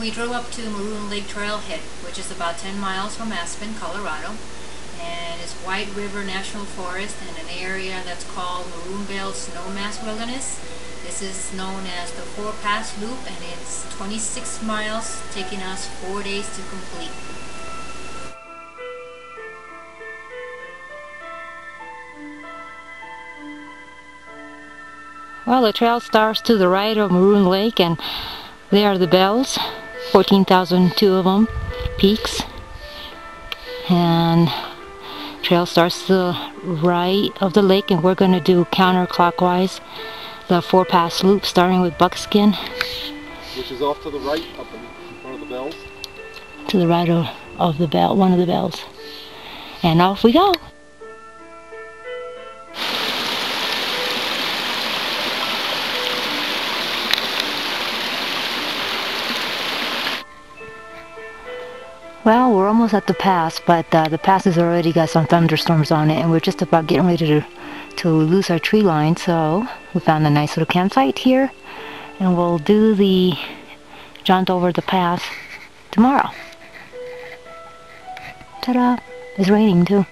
We drove up to Maroon Lake Trailhead, which is about 10 miles from Aspen, Colorado, and it's White River National Forest and an area that's called Maroon Snowmass Wilderness. This is known as the 4-pass loop, and it's 26 miles, taking us 4 days to complete. Well, the trail starts to the right of Maroon Lake, and there are the bells, 14,002 of them, peaks. And trail starts to the right of the lake, and we're going to do counterclockwise the 4-pass loop, starting with Buckskin. Which is off to the right, up in front of the bells? To the right of the bell, one of the bells. And off we go! Well, we're almost at the pass, but the pass has already got some thunderstorms on it, and we're just about getting ready to lose our tree line, so we found a nice little campsite here, and we'll do the jaunt over the pass tomorrow. Ta-da! It's raining too.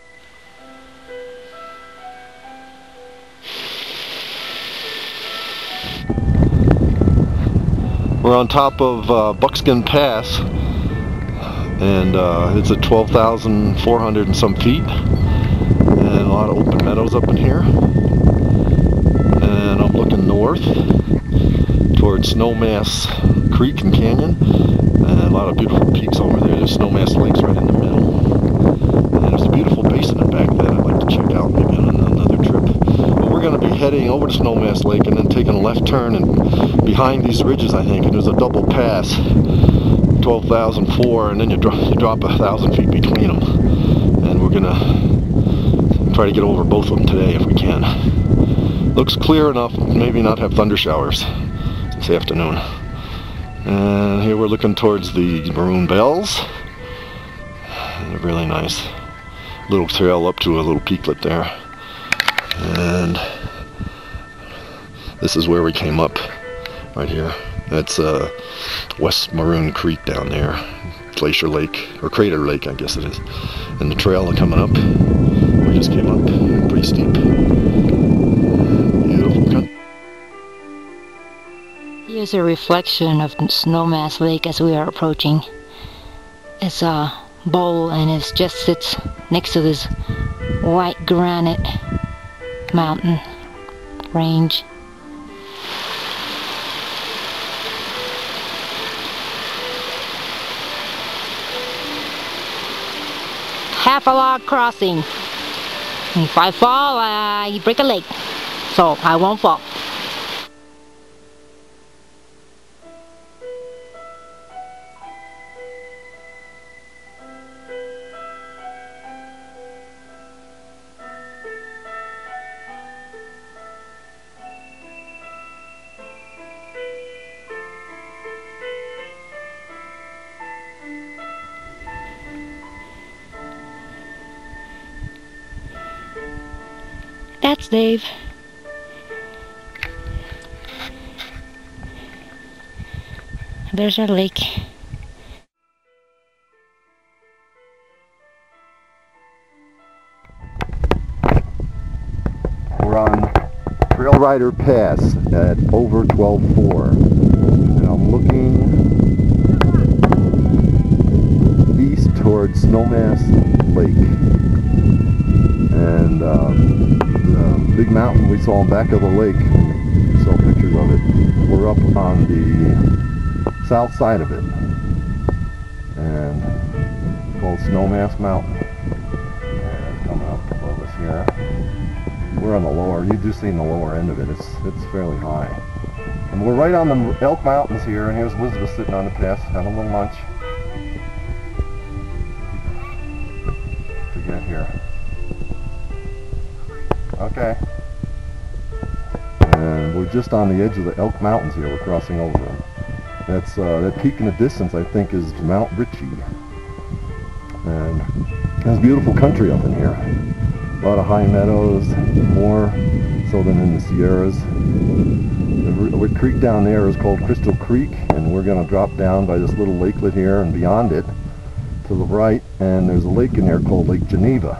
We're on top of Buckskin Pass, and it's at 12,400 and some feet, and a lot of open meadows up in here. And I'm looking north towards Snowmass Creek and Canyon, and a lot of beautiful peaks over there. There's Snowmass Lake's right in the middle, and there's a beautiful basin in back that I'd like to check out maybe on another trip. But we're going to be heading over to Snowmass Lake and then taking a left turn, and behind these ridges, I think, and there's a double pass, 12,004, and then you drop 1,000 feet between them, and we're gonna try to get over both of them today if we can. Looks clear enough, maybe not have thunder showers this afternoon. And here we're looking towards the Maroon Bells. They're really nice. Little trail up to a little peaklet there, and this is where we came up, right here. That's West Maroon Creek down there, Glacier Lake, or Crater Lake I guess it is. And the trail coming up, we just came up, pretty steep. Beautiful country. Here's a reflection of Snowmass Lake as we are approaching. It's a bowl, and it just sits next to this white granite mountain range. Half a log crossing. If I fall, I break a leg, so I won't fall. That's Dave. There's our lake. We're on Trail Rider Pass at over 12,400, and I'm looking east towards Snowmass Lake. And the big mountain we saw in back of the lake, we saw pictures of it. We're up on the south side of it, and it's called Snowmass Mountain. And coming up above us here, we're on the lower. You've just seen the lower end of it. It's fairly high, and we're right on the Elk Mountains here. And here's Elizabeth sitting on the pass, having a little lunch. To get here. Okay. And we're just on the edge of the Elk Mountains here. We're crossing over them. That's that peak in the distance, I think, is Mount Ritchie. And there's beautiful country up in here. A lot of high meadows, more so than in the Sierras. They're the creek down there is called Crystal Creek, and we're going to drop down by this little lakelet here, and beyond it to the right, and there's a lake in there called Lake Geneva.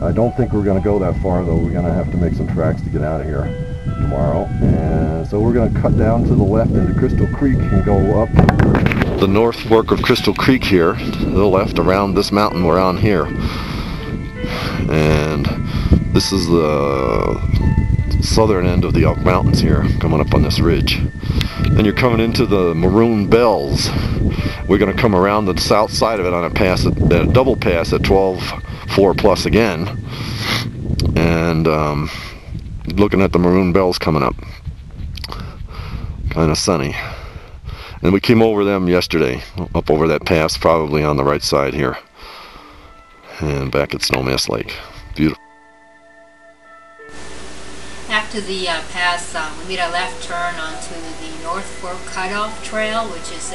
I don't think we're going to go that far, though. We're going to have to make some tracks to get out of here tomorrow, and so we're going to cut down to the left into Crystal Creek and go up the north fork of Crystal Creek here to the left around this mountain we're on here. And this is the southern end of the Elk Mountains here, coming up on this ridge. And you're coming into the Maroon Bells. We're going to come around the south side of it on a pass, a double pass at 12.4 plus again, and looking at the Maroon Bells coming up. Kind of sunny. And we came over them yesterday, up over that pass, probably on the right side here, and back at Snowmass Lake. Beautiful. After the pass, we made a left turn onto the North Fork Cutoff Trail, which is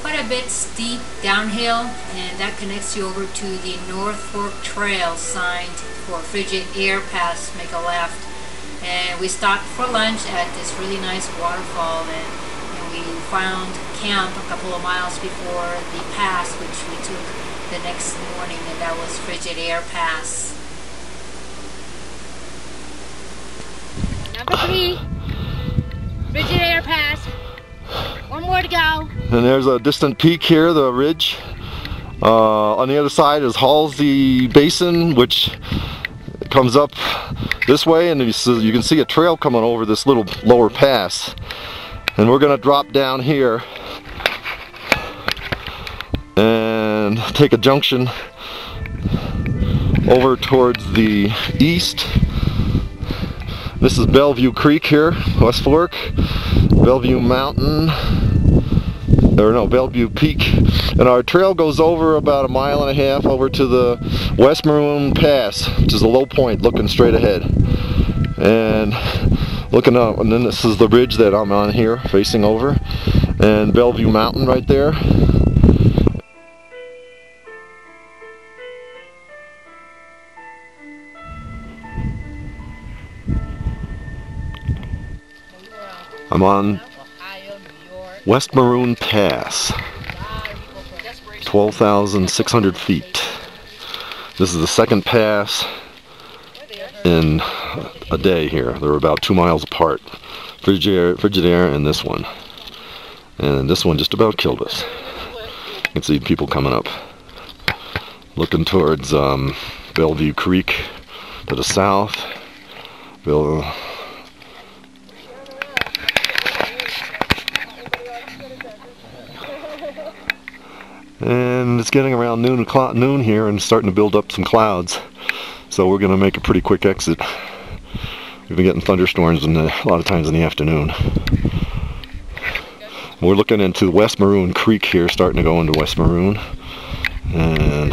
quite a bit steep downhill, and that connects you over to the North Fork Trail signed for Frigid Air Pass. Make a left, and we stopped for lunch at this really nice waterfall, and we found camp a couple of miles before the pass, which we took the next morning, and that was Frigid Air Pass. Number 3, Frigid Air Pass. One more to go. And there's a distant peak here, the ridge. On the other side is Halsey Basin, which comes up this way, and you can see a trail coming over this little lower pass. And we're going to drop down here and take a junction over towards the east. This is Bellevue Creek here, West Fork, Bellevue Mountain, or no, Bellevue Peak. And our trail goes over about 1.5 miles over to the West Maroon Pass, which is a low point looking straight ahead. And looking up, and then this is the ridge that I'm on here, facing over, and Bellevue Mountain right there. I'm on West Maroon Pass, 12,600 feet. This is the second pass in a day here. They're about 2 miles apart. Frigid Air and this one. And this one just about killed us. You can see people coming up. Looking towards Bellevue Creek to the south. And it's getting around noon here and starting to build up some clouds. So we're going to make a pretty quick exit. We've been getting thunderstorms a lot of times in the afternoon. We're looking into West Maroon Creek here, starting to go into West Maroon. And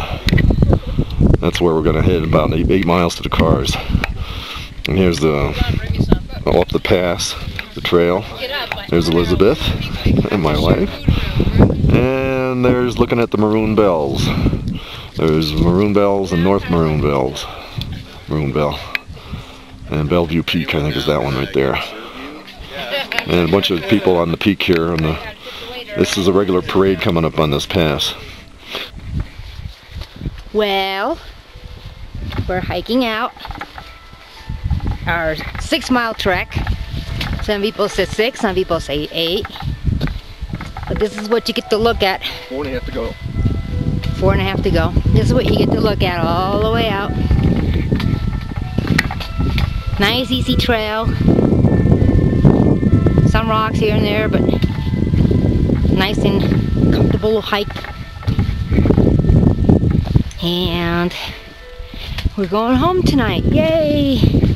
that's where we're going to head, about 8 miles to the cars. And here's the, up the pass, the trail. There's Elizabeth and my wife. And there's looking at the Maroon Bells. There's Maroon Bells and North Maroon Bells. Maroon Bell. And Bellevue Peak, I think, is that one right there. And a bunch of people on the peak here. This is a regular parade coming up on this pass. Well, we're hiking out our 6-mile trek. Some people say 6, some people say 8. But this is what you get to look at. 4.5 to go. 4.5 to go. This is what you get to look at all the way out. Nice easy trail. Some rocks here and there, but nice and comfortable hike. And we're going home tonight. Yay!